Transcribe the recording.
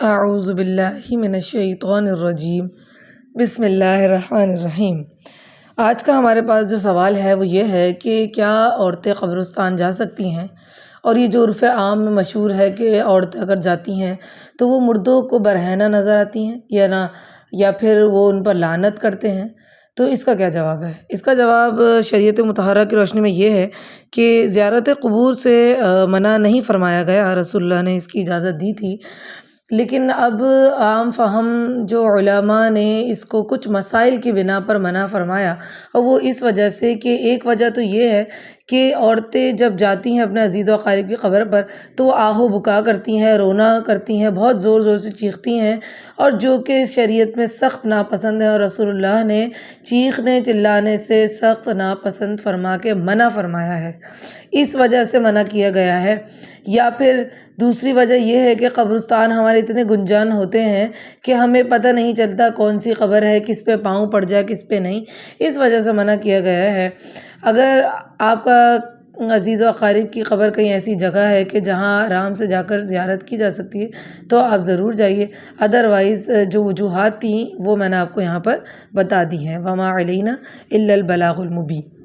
اعوذ باللہ من الشیطان الرجیم بسم اللہ الرحمن الرحیم۔ آج کا ہمارے پاس جو سوال ہے وہ یہ ہے کہ کیا عورتیں قبرستان جا سکتی ہیں؟ اور یہ جو عرف عام میں مشہور ہے کہ عورتیں اگر جاتی ہیں تو وہ مردوں کو برہنہ نظر آتی ہیں یا پھر وہ ان پر لعنت کرتے ہیں، تو اس کا کیا جواب ہے؟ اس کا جواب شریعت مطہرہ کی روشنی میں یہ ہے کہ زیارت قبور سے منع نہیں فرمایا گیا، رسول اللہ نے اس کی اجازت دی تھی، لیکن اب عام فہم جو علماء نے اس کو کچھ مسائل کی بنا پر منع فرمایا، اور وہ اس وجہ سے کہ ایک وجہ تو یہ ہے کہ عورتیں جب جاتی ہیں اپنے عزیز و اقارب کی قبر پر تو وہ آہ و بکا کرتی ہیں، رونا کرتی ہیں، بہت زور زور سے چیختی ہیں، اور جو کہ شریعت میں سخت ناپسند ہے، اور رسول اللہ نے چیخنے چلانے سے سخت ناپسند فرما کے منع فرمایا ہے، اس وجہ سے منع کیا گیا ہے۔ یا پھر دوسری وجہ یہ ہے کہ قبرستان ہمارے اتنے گنجان ہوتے ہیں کہ ہمیں پتہ نہیں چلتا کون سی قبر ہے، کس پہ پاؤں پڑ جائے کس پہ نہیں، اس وجہ سے منع کیا گیا ہے۔ اگر آپ کا عزیز و اقارب کی قبر کہیں ایسی جگہ ہے کہ جہاں آرام سے جا کر زیارت کی جا سکتی ہے تو آپ ضرور جائیے، ادروائز جو وجوہات تھیں وہ میں نے آپ کو یہاں پر بتا دی ہیں۔ وما علینا الا البلاغ المبین۔